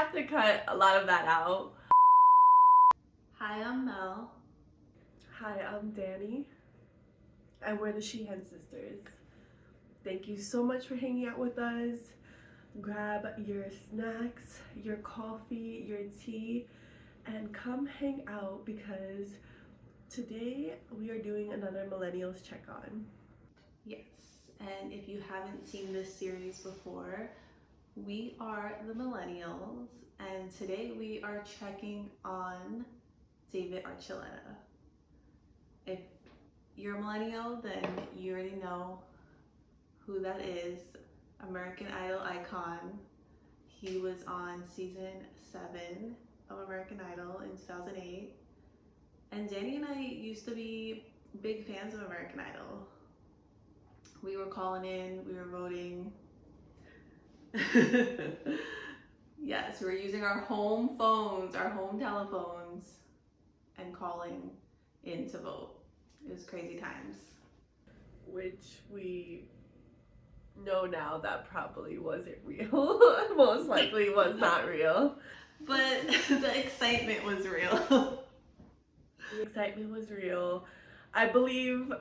have to cut a lot of that out. Hi, I'm Mel. Hi, I'm Danny, and we're the Sheehan sisters. Thank you so much for hanging out with us. Grab your snacks, your coffee, your tea, and come hang out because today we are doing another Millennials check-on. Yes, and if you haven't seen this series before, we are the Millennials, and today we are checking on David Archuleta. If you're a millennial, then you already know who that is. American Idol icon. He was on season 7 of American Idol in 2008. And Danny and I used to be big fans of American Idol. We were calling in, we were voting. Yes, we were using our home phones, our home telephones, and calling in to vote. It was crazy times. Which we know now that probably wasn't real. Most likely was not real. But the excitement was real. The excitement was real. I believe,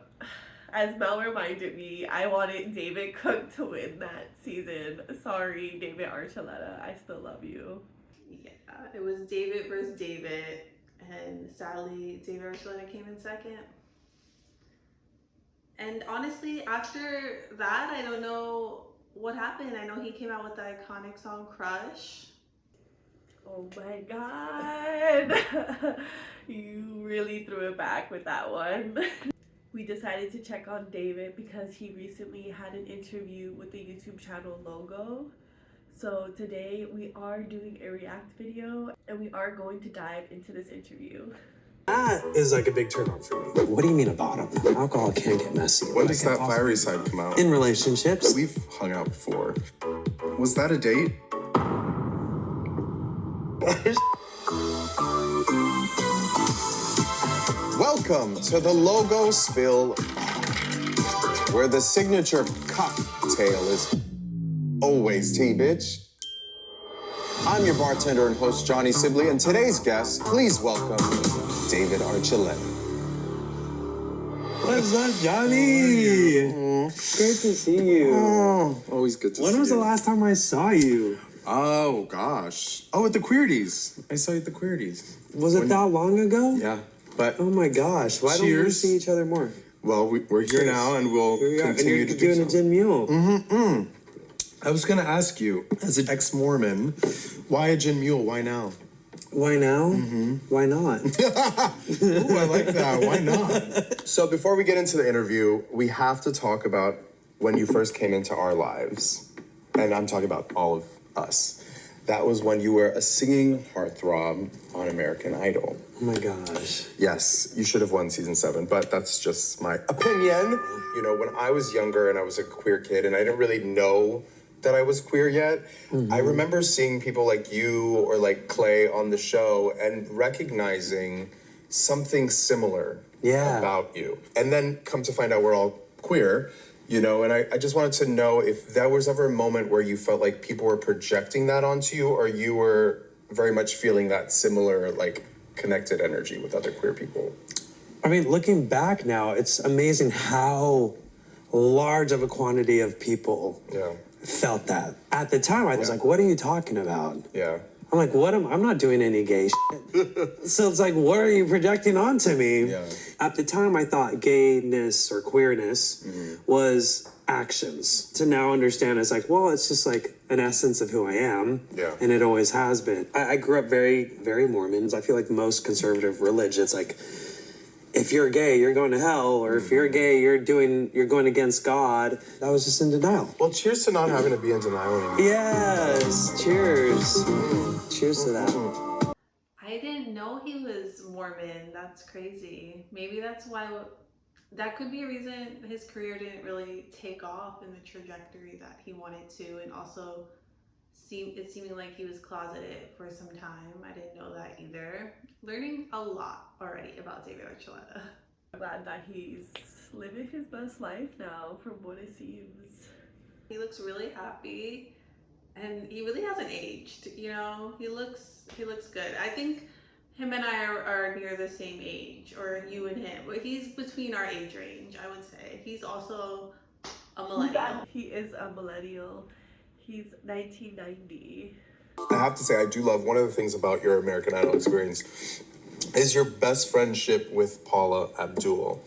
as Mel reminded me, I wanted David Cook to win that season. Sorry, David Archuleta, I still love you. Yeah, it was David versus David, and sadly, David Archuleta came in second. And honestly, after that, I don't know what happened. I know he came out with the iconic song Crush. Oh my god. You really threw it back with that one. We decided to check on David because he recently had an interview with the YouTube channel Logo. So today we are doing a react video and we are going to dive into this interview. That is like a big turn on for me. What do you mean a bottom? Alcohol can get messy. When does that fiery side come out? In relationships. We've hung out before. Was that a date? Welcome to the Logo Spill, where the signature cocktail is always tea, bitch. I'm your bartender and host, Johnny Sibley, and today's guest, please welcome David Archuleta. What's up, Johnny? Great to see you. Oh, always good to see you. When was the last time I saw you? Oh, gosh. Oh, at the Queerties. I saw you at the Queerties. Was it that long ago? Yeah, but... Oh my gosh, why don't we Cheers. see each other more? Well, we're here now, and we'll continue to do doing a gin mule. I was going to ask you, as an ex-Mormon, why a gin mule? Why now? Why now? Why not? Ooh, I like that. Why not? So before we get into the interview, we have to talk about when you first came into our lives. And I'm talking about all of us. That was when you were a singing heartthrob on American Idol. Oh my gosh. Yes, you should have won season 7, but that's just my opinion. You know, when I was younger and I was a queer kid and I didn't really know that I was queer yet, I remember seeing people like you or like Clay on the show and recognizing something similar about you. And then come to find out we're all queer, you know, and I just wanted to know if there was ever a moment where you felt like people were projecting that onto you or you were very much feeling that similar, like, connected energy with other queer people. I mean, looking back now, it's amazing how large of a quantity of people felt that. At the time, I was like, what are you talking about? Yeah. I'm like, I'm not doing any gay shit. So it's like, what are you projecting onto me? Yeah. At the time, I thought gayness or queerness was actions. To now understand, it's like, well, it's just like an essence of who I am. Yeah. And it always has been. I grew up very, very Mormon. I feel like most conservative religions, like, if you're gay, you're going to hell, or if you're gay, you're going against God. I was just in denial. Well, cheers to not having to be in denial anymore. Yes, cheers. Cheers to that. I didn't know he was Mormon. That's crazy. Maybe that's why, that could be a reason his career didn't really take off in the trajectory that he wanted to, and also it's seeming like he was closeted for some time. I didn't know that either. Learning a lot already about David Archuleta. I'm glad that he's living his best life now from what it seems. He looks really happy. and he really hasn't aged. You know, he looks good. I think him and I are near the same age, or you and him. But he's between our age range, I would say. He's also a millennial. He is a millennial. He's 1990. I have to say, I do love one of the things about your American Idol experience is your best friendship with Paula Abdul.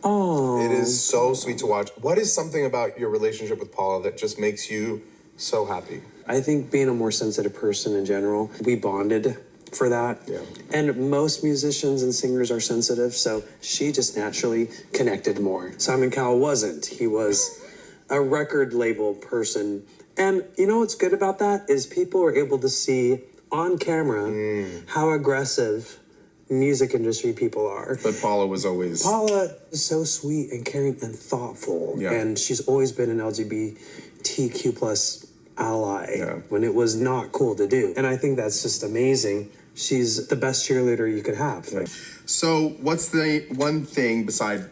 Oh, It is so sweet to watch. What is something about your relationship with Paula that just makes you so happy? I think being a more sensitive person in general, we bonded for that. Yeah. And most musicians and singers are sensitive, so she just naturally connected more. Simon Cowell wasn't. He was a record label person. And you know what's good about that is people were able to see on camera how aggressive music industry people are. But Paula was always... Paula is so sweet and caring and thoughtful. Yeah. And she's always been an LGBTQ plus ally Yeah. when it was not cool to do. And I think that's just amazing. She's the best cheerleader you could have. So what's the one thing beside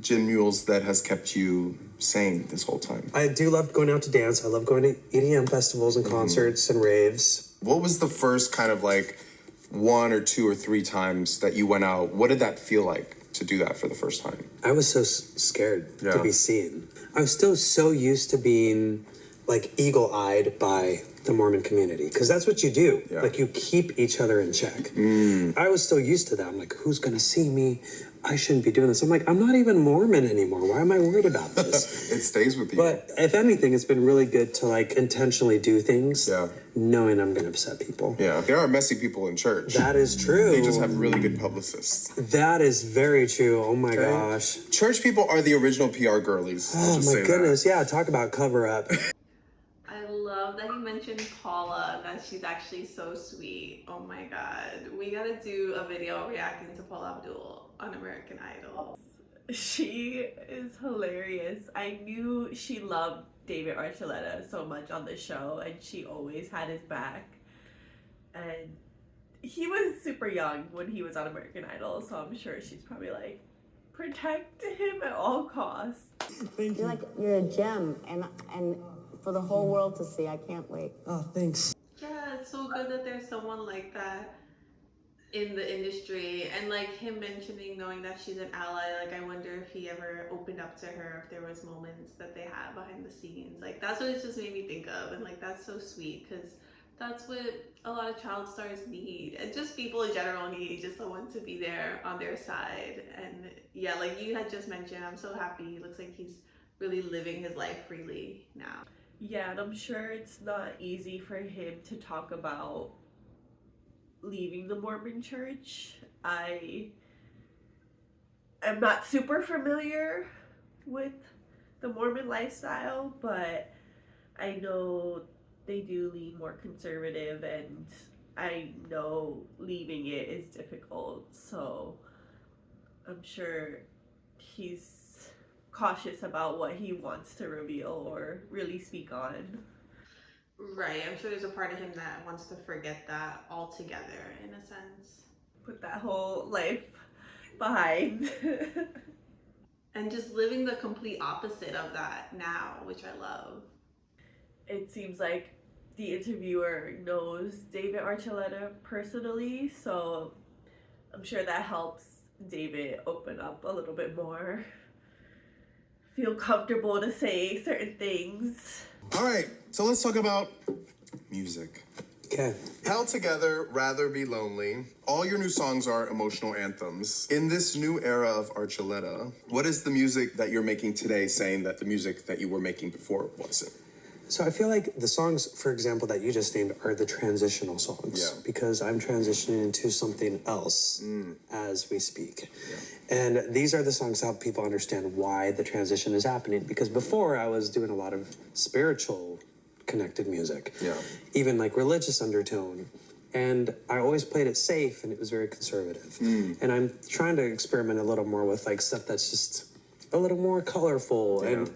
Gin Mules that has kept you sane this whole time? I do love going out to dance. I love going to EDM festivals and concerts and raves. What was the first kind of like 1 or 2 or 3 times that you went out? What did that feel like to do that for the first time? I was so scared Yeah. to be seen. I was still so used to being like eagle-eyed by the Mormon community, because that's what you do. Yeah. Like you keep each other in check. I was still used to that. I'm like, who's gonna see me? I shouldn't be doing this. I'm like, I'm not even Mormon anymore. Why am I worried about this? It stays with you. But if anything, it's been really good to like intentionally do things, Yeah. knowing I'm gonna upset people. Yeah, there are messy people in church. That is true. They just have really good publicists. That is very true. Oh my gosh. Church people are the original PR girlies. I'll Oh just my say goodness. Yeah, talk about cover up. I love that he mentioned Paula, that she's actually so sweet. Oh my god. We gotta do a video reacting to Paula Abdul on American Idol. She is hilarious. I knew she loved David Archuleta so much on the show, and she always had his back. And he was super young when he was on American Idol, so I'm sure she's probably like, protect him at all costs. You're a gem, and for the whole world to see. I can't wait. Oh, thanks. Yeah, it's so good that there's someone like that in the industry, and like him mentioning, knowing that she's an ally, like I wonder if he ever opened up to her, if there was moments that they had behind the scenes. Like that's what it just made me think of, and like that's so sweet, because that's what a lot of child stars need, and just people in general need, just someone to be there on their side. And yeah, like you had just mentioned, I'm so happy. He looks like he's really living his life freely now. Yeah, and I'm sure it's not easy for him to talk about leaving the Mormon church. I am not super familiar with the Mormon lifestyle, but I know they do lean more conservative, and I know leaving it is difficult, so I'm sure he's cautious about what he wants to reveal or really speak on. Right, I'm sure there's a part of him that wants to forget that altogether, in a sense. Put that whole life behind. And just living the complete opposite of that now, which I love. It seems like the interviewer knows David Archuleta personally, so I'm sure that helps David open up a little bit more. Feel comfortable to say certain things. All right, so let's talk about music. Okay. Held Together, Rather Be Lonely. All your new songs are emotional anthems. In this new era of Archuleta, what is the music that you're making today saying that the music that you were making before wasn't? So I feel like the songs, for example, that you just named are the transitional songs. Yeah. Because I'm transitioning into something else as we speak. And these are the songs to help people understand why the transition is happening. Because before I was doing a lot of spiritual connected music. Yeah. Even like religious undertone. And I always played it safe, and it was very conservative. And I'm trying to experiment a little more with like stuff that's just a little more colorful and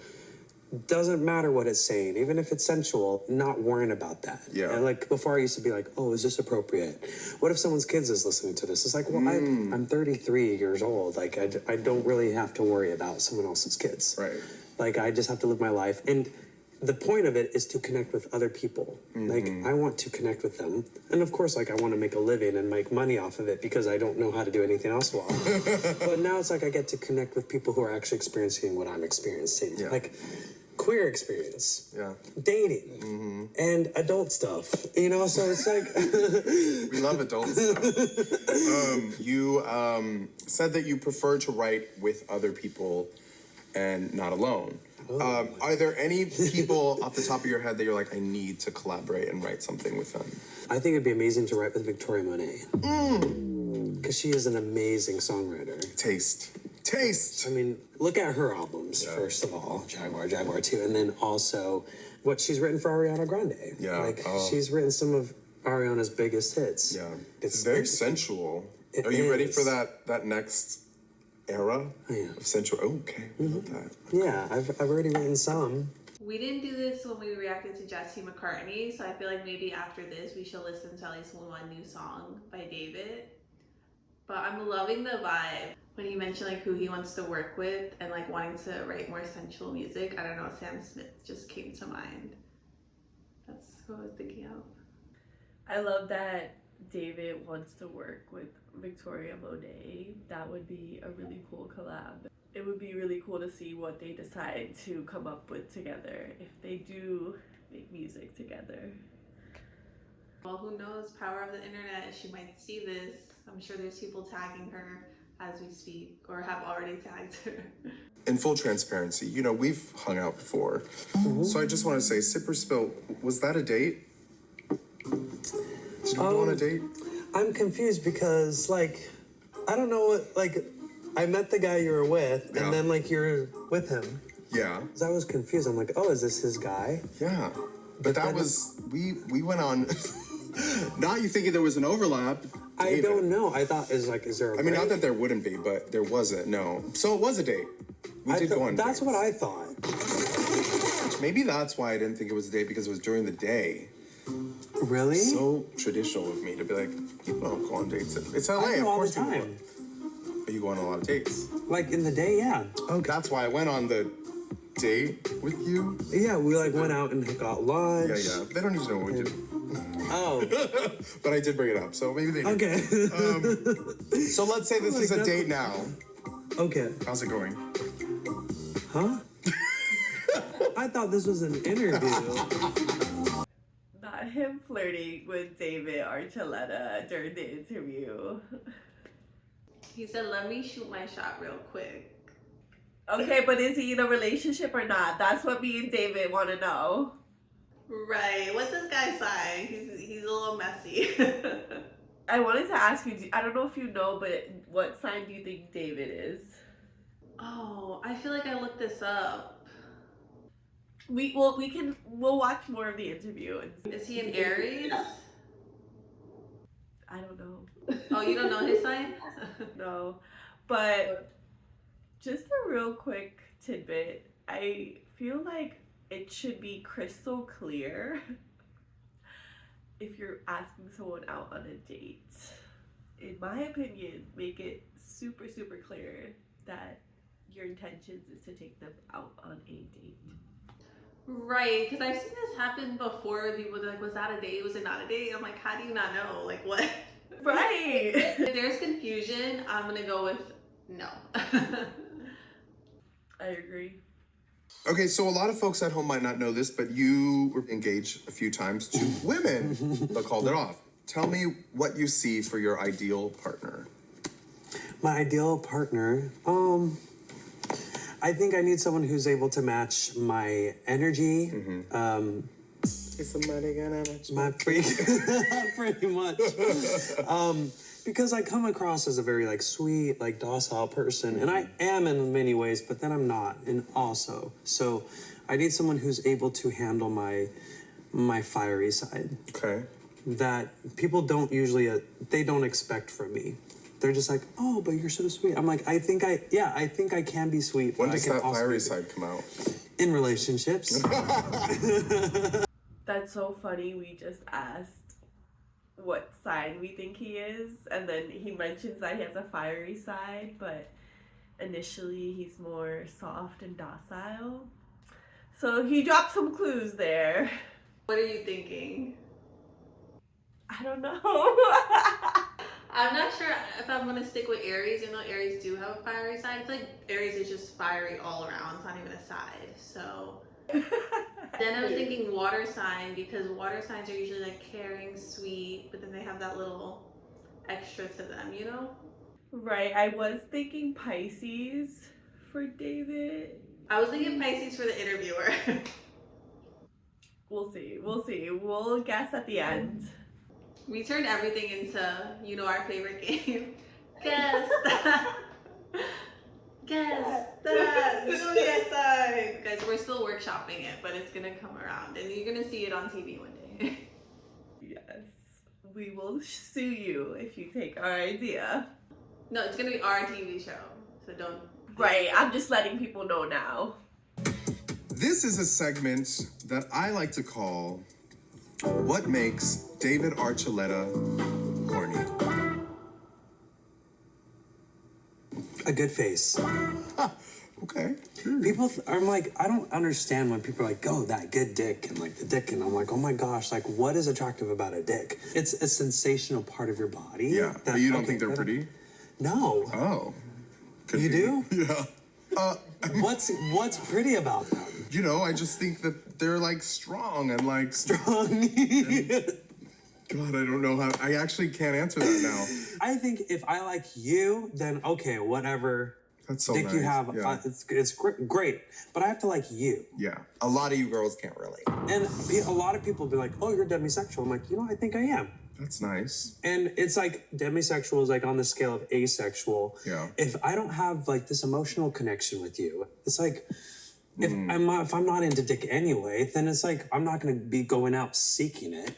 doesn't matter what it's saying, even if it's sensual, not worrying about that. Yeah. And like before I used to be like, oh, is this appropriate? What if someone's kids is listening to this? It's like, well, I'm 33 years old. Like I don't really have to worry about someone else's kids. Right. Like I just have to live my life. And the point of it is to connect with other people. Like, I want to connect with them. And of course, like, I want to make a living and make money off of it because I don't know how to do anything else well. But now it's like I get to connect with people who are actually experiencing what I'm experiencing. Yeah. Like, queer experience. Yeah. Dating. And adult stuff. You know, so it's like... We love adult stuff. You said that you prefer to write with other people and not alone. Are there any people off the top of your head that you're like, I need to collaborate and write something with them? I think it'd be amazing to write with Victoria Monet. Because she is an amazing songwriter. Taste. I mean, look at her albums, first of all. Jaguar 2. And then also what she's written for Ariana Grande. Yeah. Like, she's written some of Ariana's biggest hits. Yeah. It's very sensual. Are you ready for that next era of sensual? Oh, okay. I love that. Yeah, I've already written some. We didn't do this when we reacted to Jesse McCartney, so I feel like maybe after this we should listen to at least one new song by David. But I'm loving the vibe when he mentioned like who he wants to work with and like wanting to write more sensual music. I don't know, Sam Smith just came to mind. That's who I was thinking of. I love that David wants to work with Victoria Monet. That would be a really cool collab. It would be really cool to see what they decide to come up with together if they do make music together. Well, who knows, power of the internet, she might see this. I'm sure there's people tagging her as we speak or have already tagged her. In full transparency, you know, we've hung out before. So I just want to say, Sip or Spill, was that a date? Did you go on a date? I'm confused because, like, I don't know what, like, I met the guy you were with, Yeah. and then, like, you're with him. Yeah. So I was confused. I'm like, oh, is this his guy? Yeah. But that was, we went on, not you thinking there was an overlap. I David. don't know. I thought, is there a I mean, not break? that there wouldn't be, but there wasn't, no. So it was a date. We did go on That's dates. what I thought. Maybe that's why I didn't think it was a date, because it was during the day. Really? So traditional of me to be like, people don't go on dates. It's LA, I of do all the course people time. Are you going on a lot of dates? Like, in the day, yeah. Oh, that's why I went on the date with you? Yeah, we, like, went out and got lunch. Yeah. They don't even know what we did. Oh, But I did bring it up, so maybe they do. okay. So let's say this is a date now. Okay. How's it going? Huh? I thought this was an interview. Not him flirting with David Archuleta during the interview. He said, let me shoot my shot real quick. Okay, but is he in a relationship or not? That's what me and David want to know. Right. What's this guy's sign? He's a little messy. I wanted to ask you, I don't know if you know, but what sign do you think David is? Oh, I feel like I looked this up. We'll watch more of the interview. And Is he an Aries? I don't know. Oh, you don't know his sign? No, but just a real quick tidbit. I feel like it should be crystal clear if you're asking someone out on a date. In my opinion, make it super, super clear that your intentions is to take them out on a date. Right, because I've seen this happen before. People are like, was that a date? Was it not a date? I'm like, how do you not know? Like, what? Right. If there's confusion, I'm going to go with no. I agree. Okay, so a lot of folks at home might not know this, but you were engaged a few times to women, but called it off. Tell me what you see for your ideal partner. My ideal partner, I think I need someone who's able to match my energy, Is somebody gonna match my freak, pretty much. Because I come across as a very like sweet, like docile person, and I am in many ways, but then I'm not, and also. So I need someone who's able to handle my fiery side Okay. that people don't usually, they don't expect from me. They're just like, oh, but you're so sweet. I'm like, I think I can be sweet. When but does I can that also fiery be- side come out? In relationships. That's so funny. We just asked what sign we think he is, and then he mentions that he has a fiery side, but initially he's more soft and docile. So he dropped some clues there. What are you thinking? I don't know. I'm not sure if I'm gonna stick with Aries, even though Aries do have a fiery side. I feel like Aries is just fiery all around. It's not even a side. So then I was thinking water sign, because water signs are usually like caring, sweet, but then they have that little extra to them, you know? Right, I was thinking Pisces for David. I was thinking Pisces for the interviewer. We'll see. We'll guess at the end. We turned everything into, you know, our favorite game. Guess that. Guess that. Zodiac sign. Guys, we're still workshopping it, but it's gonna come around and you're gonna see it on TV one day. Yes. We will sue you if you take our idea. No, it's gonna be our TV show, so don't. Right, I'm just letting people know now. This is a segment that I like to call What Makes David Archuleta Horny? A good face. Okay. People, I'm like, I don't understand when people are like, oh, that good dick, and like the dick, and I'm like, oh my gosh, like what is attractive about a dick? It's a sensational part of your body. Yeah, but you don't think they're pretty? No. Oh. Could You be. do? Yeah. What's pretty about them? You know, I just think that they're like strong and like Strong. God, I don't know how. I actually can't answer that now. I think if I like you, then okay, whatever That's so dick nice. you have, Yeah. it's great. But I have to like you. Yeah. A lot of you girls can't relate. And a lot of people be like, oh, you're demisexual. I'm like, I think I am. That's nice. And it's like demisexual is like on the scale of asexual. Yeah. If I don't have like this emotional connection with you, it's like if I'm not into dick anyway, then it's like I'm not gonna be going out seeking it.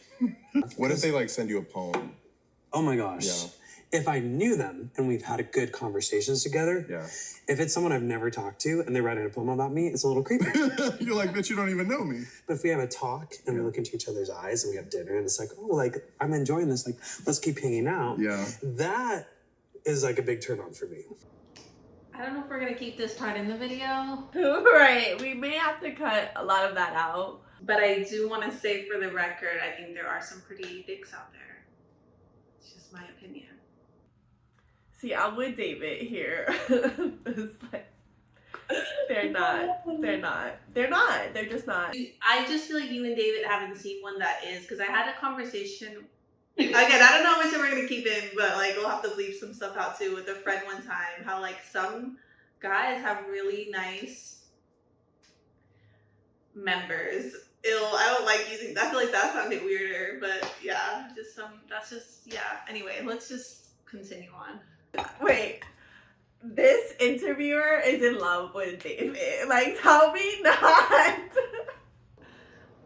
What if they like send you a poem? Oh my gosh. Yeah. If I knew them and we've had a good conversations together, Yeah. if it's someone I've never talked to and they're writing a poem about me, it's a little creepy. You're like, bitch, you don't even know me. But if we have a talk and we look into each other's eyes and we have dinner and it's like, oh, like I'm enjoying this, like let's keep hanging out. Yeah. That is like a big turn on for me. I don't know if we're gonna keep this part in the video, Right, we may have to cut a lot of that out. but I do want to say for the record, I think there are some pretty dicks out there. It's just my opinion. See, I'm with David here. It's like, they're just not. I just feel like you and David haven't seen one that is, because I had a conversation. Again, I don't know how much we're gonna keep in, but like we'll have to bleep some stuff out too, with a friend one time. How like some guys have really nice members. I don't like using that. I feel like that sounded weirder, but yeah, anyway, let's just continue on. Wait, this interviewer is in love with David. Like, tell me not.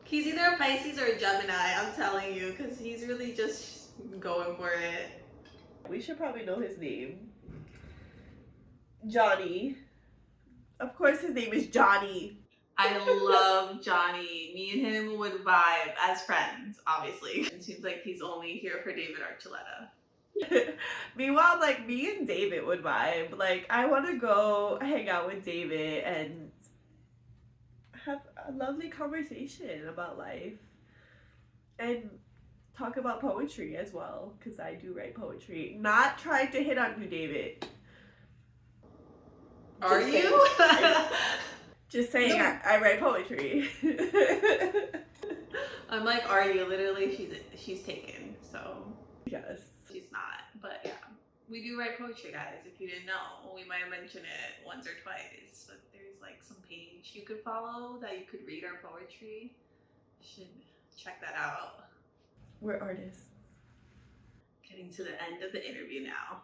He's either a Pisces or a Gemini, I'm telling you, because he's really just going for it. We should probably know his name. Johnny. Of course his name is Johnny. I love Johnny. Me and him would vibe as friends, obviously. It seems like he's only here for David Archuleta. Meanwhile, like, me and David would vibe. Like, I want to go hang out with David and have a lovely conversation about life. And talk about poetry as well, because I do write poetry. Not trying to hit on you, David. Are you? Just saying, no. I write poetry. I'm like, are you? Literally, she's taken, so. Yes. She's not, but yeah. We do write poetry, guys. If you didn't know, we might mention it once or twice, but there's like some page you could follow that you could read our poetry. You should check that out. We're artists. Getting to the end of the interview now.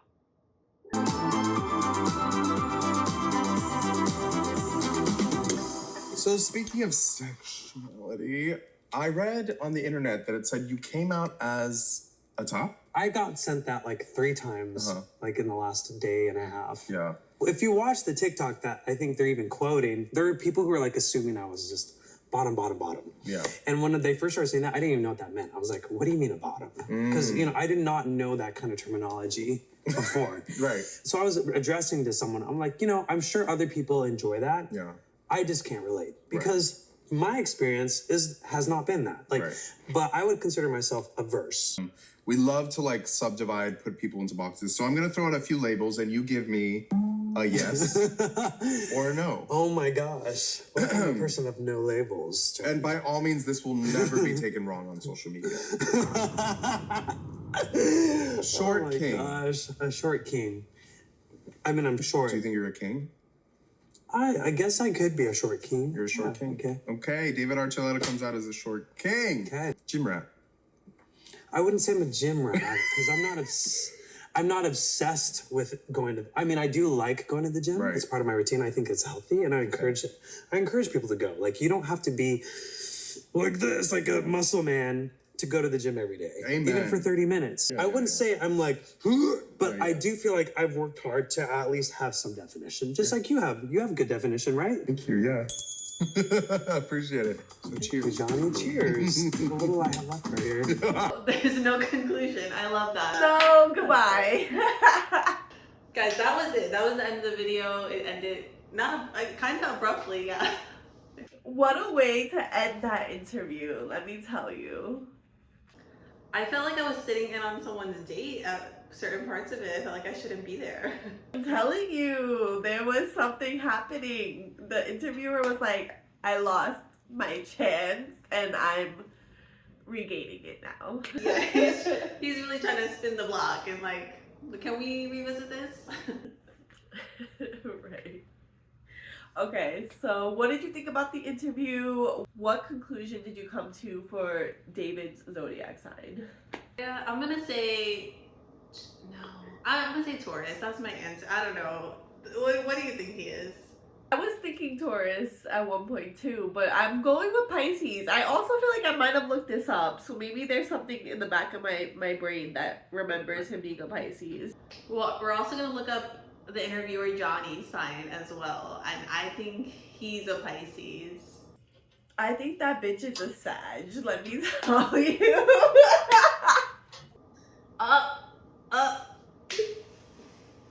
So speaking of sexuality, I read on the internet that it said you came out as a top? I got sent that like 3 times, like in the last day and a half. Yeah. If you watch the TikTok that I think they're even quoting, there are people who are like assuming I was just bottom. Yeah. And when they first started saying that, I didn't even know what that meant. I was like, what do you mean a bottom? Because, I did not know that kind of terminology before. Right. So I was addressing to someone, I'm like, I'm sure other people enjoy that. Yeah. I just can't relate because my experience has not been that. Like, Right. but I would consider myself a verse. We love to like subdivide, put people into boxes. So I'm gonna throw out a few labels and you give me a yes or a no. Oh my gosh. What kind of person of no labels? And by all means, this will never be taken wrong on social media. Short Oh my king. gosh, a short king. I mean, I'm short. Do you think you're a king? I guess I could be a short king. You're a short king? Okay. Okay, David Archuleta comes out as a short king. Okay. Gym rat. I wouldn't say I'm a gym rat because I'm not obsessed with going to. I mean, I do like going to the gym. Right. It's part of my routine. I think it's healthy, and I encourage people to go. Like, you don't have to be like this, like a muscle man, to go to the gym every day, Amen. even for 30 minutes. I wouldn't say I'm like, but I do feel like I've worked hard to at least have some definition, just like you have. You have a good definition, right? Thank you, yeah. Appreciate it. So cheers. Johnny, cheers. The little I have left right here. There's no conclusion. I love that. No, goodbye. Guys, that was it. That was the end of the video. It ended kind of abruptly, yeah. What a way to end that interview, let me tell you. I felt like I was sitting in on someone's date at certain parts of it. I felt like I shouldn't be there. I'm telling you, there was something happening. The interviewer was like, I lost my chance and I'm regaining it now. Yeah, he's really trying to spin the block and like, can we revisit this? Right. Okay, so what did you think about the interview? What conclusion did you come to for David's zodiac sign? Yeah, I'm gonna say no. I'm gonna say Taurus. That's my answer. I don't know. What do you think he is? I was thinking Taurus at one point too, but I'm going with Pisces. I also feel like I might have looked this up, so maybe there's something in the back of my brain that remembers him being a Pisces. Well, we're also gonna look up the interviewer Johnny's sign as well, and I think he's a Pisces. I think that bitch is a Sag, let me tell you.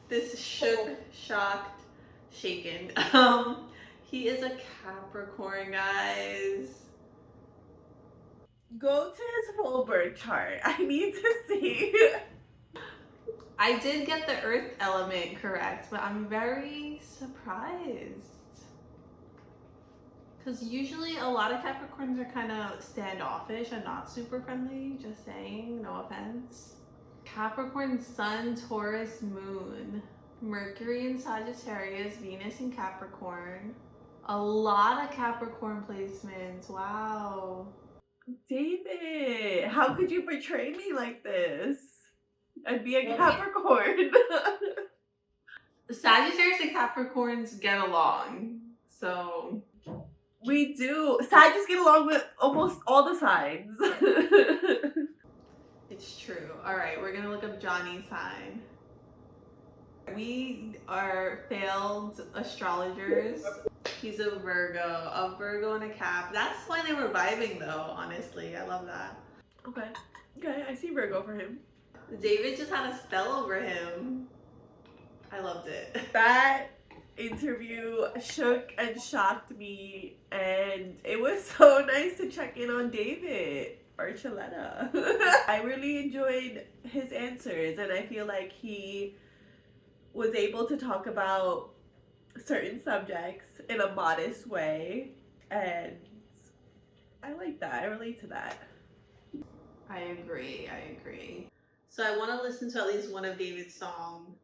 This shook, shocked, shaken. He is a Capricorn, guys. Go to his full birth chart. I need to see. I did get the earth element correct, but I'm very surprised. Because usually a lot of Capricorns are kind of standoffish and not super friendly. Just saying, no offense. Capricorn, Sun, Taurus, Moon, Mercury in Sagittarius, Venus in Capricorn. A lot of Capricorn placements. Wow. David, how could you portray me like this? I'd be a Capricorn. Sagittarius and Capricorns get along. So We do. Sagittarius get along with almost all the signs. it's true. All right, we're gonna look up Johnny's sign. We are failed astrologers. He's a Virgo and a Cap. That's why they were vibing though, honestly. I love that. Okay, I see Virgo for him. David just had a spell over him. I loved it. That interview shook and shocked me, and it was so nice to check in on David Archuleta. I really enjoyed his answers, and I feel like he was able to talk about certain subjects in a modest way, and I like that. I relate to that. I agree. So I want to listen to at least one of David's songs.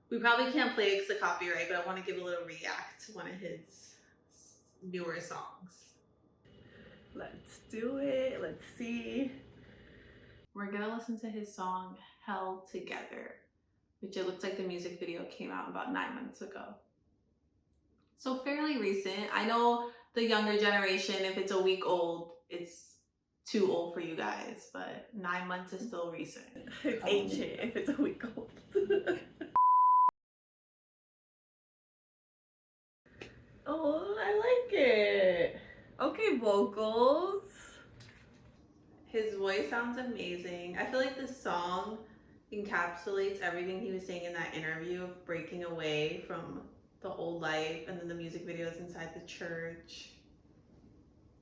We probably can't play it because of copyright, but I want to give a little react to one of his newer songs. Let's do it. Let's see. We're gonna listen to his song Held Together, which it looks like the music video came out about 9 months ago. So fairly recent. I know the younger generation, if it's a week old, it's too old for you guys, but 9 months is still recent. It's ancient if it's a week old. Oh, I like it. Okay, vocals. His voice sounds amazing. I feel like this song encapsulates everything he was saying in that interview of breaking away from the old life, and then the music videos inside the church.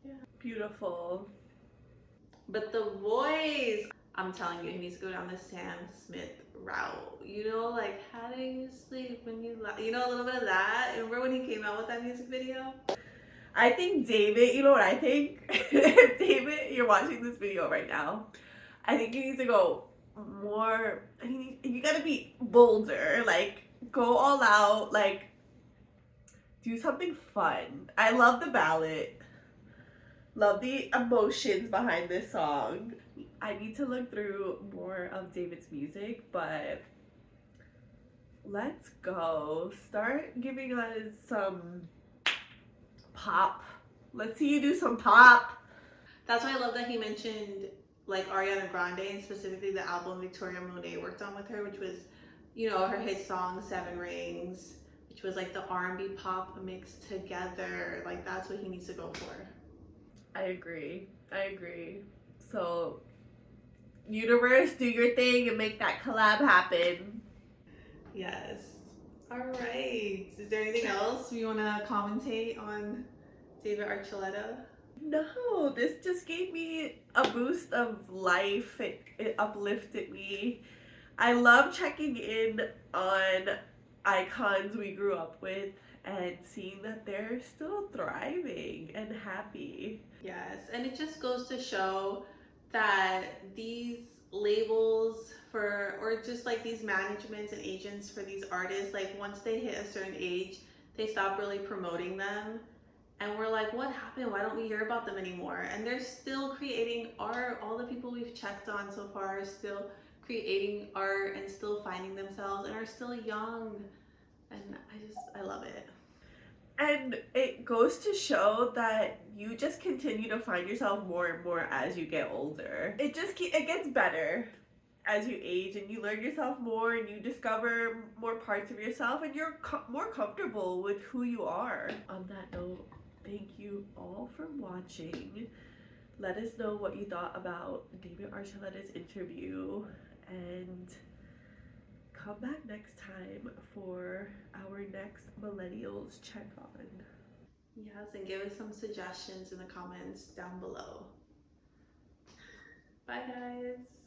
Yeah. Beautiful. But the voice, I'm telling you, he needs to go down the Sam Smith route. You know, like, how do you sleep when you you know, a little bit of that. Remember when he came out with that music video? I think David, you know what I think? If David, you're watching this video right now, I think you need to go more, I mean, you gotta be bolder, like, go all out, like, do something fun. I love the ballad, love the emotions behind this song. I need to look through more of David's music, but let's go. Start giving us some pop. Let's see you do some pop. That's why I love that he mentioned like Ariana Grande and specifically the album Victoria Monet worked on with her, which was, you know, her hit song Seven Rings, which was like the R&B pop mixed together. Like that's what he needs to go for. I agree. So, universe, do your thing and make that collab happen. Yes. All right. Is there anything else you want to commentate on David Archuleta? No, this just gave me a boost of life. It uplifted me. I love checking in on icons we grew up with and seeing that they're still thriving and happy. Yes, and it just goes to show that these labels for, or just like these managements and agents for these artists, like once they hit a certain age, they stop really promoting them. And we're like, what happened? Why don't we hear about them anymore? And they're still creating art. All the people we've checked on so far are still creating art and still finding themselves and are still young. And I love it. And it goes to show that you just continue to find yourself more and more as you get older. It gets better as you age and you learn yourself more and you discover more parts of yourself and you're more comfortable with who you are. On that note, thank you all for watching. Let us know what you thought about David Archuleta's interview and come back next time for our next Millennials check-on. Yes, and give us some suggestions in the comments down below. Bye guys.